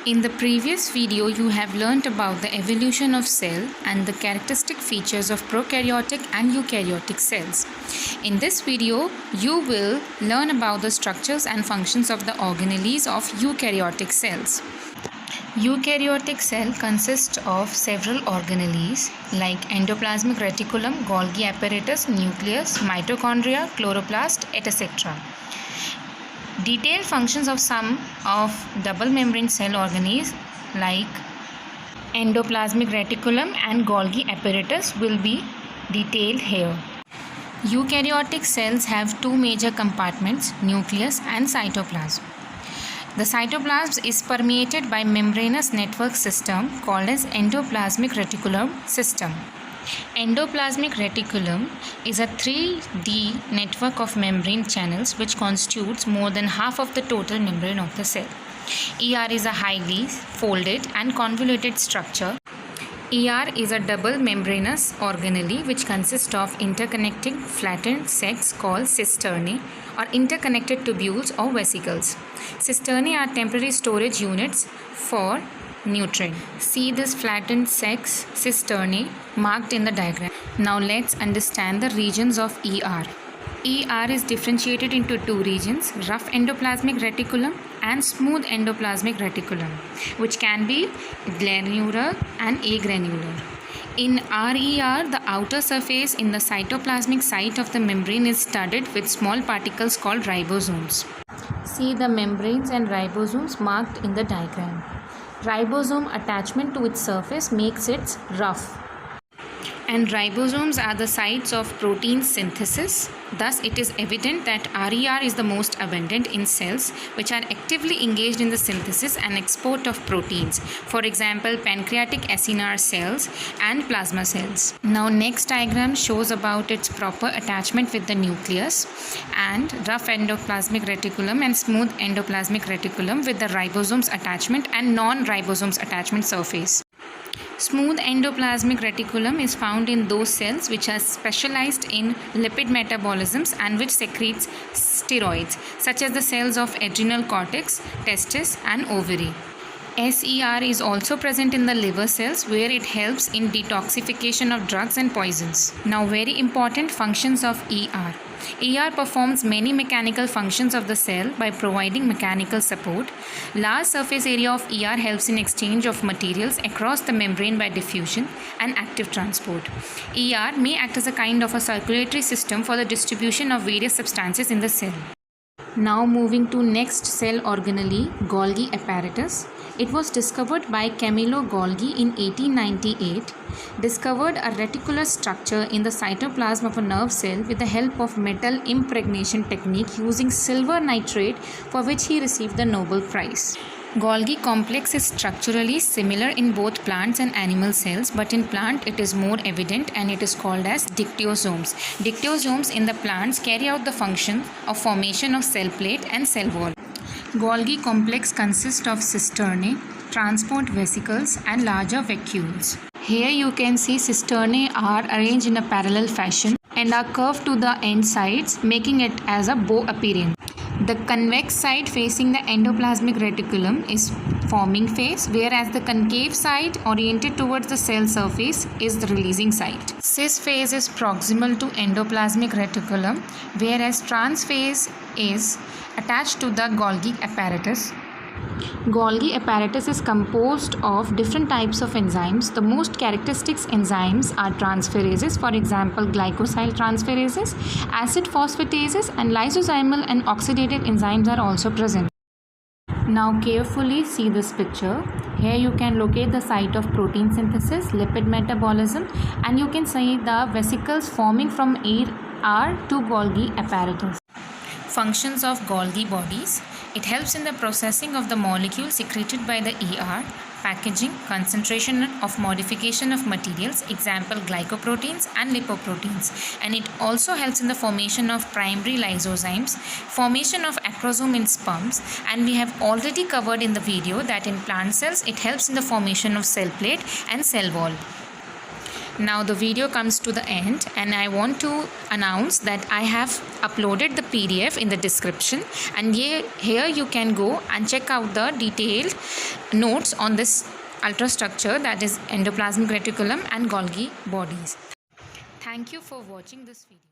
In the previous video, you have learnt about the evolution of cell and the characteristic features of prokaryotic and eukaryotic cells. In this video, you will learn about the structures and functions of the organelles of eukaryotic cells. Eukaryotic cell consists of several organelles like endoplasmic reticulum, Golgi apparatus, nucleus, mitochondria, chloroplast, etc. Detailed functions of some of double membrane cell organelles like endoplasmic reticulum and Golgi apparatus will be detailed here. Eukaryotic cells have two major compartments, nucleus and cytoplasm. The cytoplasm is permeated by membranous network system called as endoplasmic reticulum system. Endoplasmic reticulum is a 3D network of membrane channels which constitutes more than half of the total membrane of the cell. ER is a highly folded and convoluted structure. ER is a double membranous organelle which consists of interconnecting flattened sacs called cisternae or interconnected tubules or vesicles. Cisternae are temporary storage units for nutrient. See this flattened sacs cisternae marked in the diagram. Now let's understand the regions of ER. ER is differentiated into two regions, rough endoplasmic reticulum and smooth endoplasmic reticulum, which can be granular and agranular. In RER, the outer surface in the cytoplasmic site of the membrane is studded with small particles called ribosomes. See the membranes and ribosomes marked in the diagram. Ribosome attachment to its surface makes it rough. And ribosomes are the sites of protein synthesis. Thus, it is evident that RER is the most abundant in cells which are actively engaged in the synthesis and export of proteins. For example, pancreatic acinar cells and plasma cells. Now, next diagram shows about its proper attachment with the nucleus and rough endoplasmic reticulum and smooth endoplasmic reticulum with the ribosomes attachment and non-ribosomes attachment surface. Smooth endoplasmic reticulum is found in those cells which are specialized in lipid metabolisms and which secretes steroids, such as the cells of adrenal cortex, testis and ovary. SER is also present in the liver cells where it helps in detoxification of drugs and poisons. Now, very important functions of ER. ER performs many mechanical functions of the cell by providing mechanical support. Large surface area of ER helps in exchange of materials across the membrane by diffusion and active transport. ER may act as a kind of a circulatory system for the distribution of various substances in the cell. Now moving to next cell organelle, Golgi apparatus. It was discovered by Camillo Golgi in 1898. Discovered a reticular structure in the cytoplasm of a nerve cell with the help of metal impregnation technique using silver nitrate, for which he received the Nobel Prize. Golgi complex is structurally similar in both plants and animal cells, but in plant it is more evident and it is called as dictyosomes. Dictyosomes in the plants carry out the function of formation of cell plate and cell wall. Golgi complex consists of cisternae, transport vesicles and larger vacuoles. Here you can see cisternae are arranged in a parallel fashion and are curved to the end sides, making it as a bow appearance. The convex side facing the endoplasmic reticulum is forming phase, whereas the concave side oriented towards the cell surface is the releasing site. Cis phase is proximal to endoplasmic reticulum, whereas trans phase is attached to the Golgi apparatus. Golgi apparatus is composed of different types of enzymes. The most characteristic enzymes are transferases, for example glycosyl transferases, acid phosphatases and lysozymal and oxidative enzymes are also present. Now carefully see this picture. Here you can locate the site of protein synthesis, lipid metabolism, and you can see the vesicles forming from ER to Golgi apparatus. Functions of Golgi bodies. It helps in the processing of the molecules secreted by the ER, packaging, concentration of modification of materials, example glycoproteins and lipoproteins, and it also helps in the formation of primary lysozymes, formation of acrosome in sperms, and we have already covered in the video that in plant cells it helps in the formation of cell plate and cell wall. Now the video comes to the end, and I want to announce that I have uploaded the PDF in the description, and here you can go and check out the detailed notes on this ultrastructure, that is endoplasmic reticulum and Golgi bodies. Thank you for watching this video.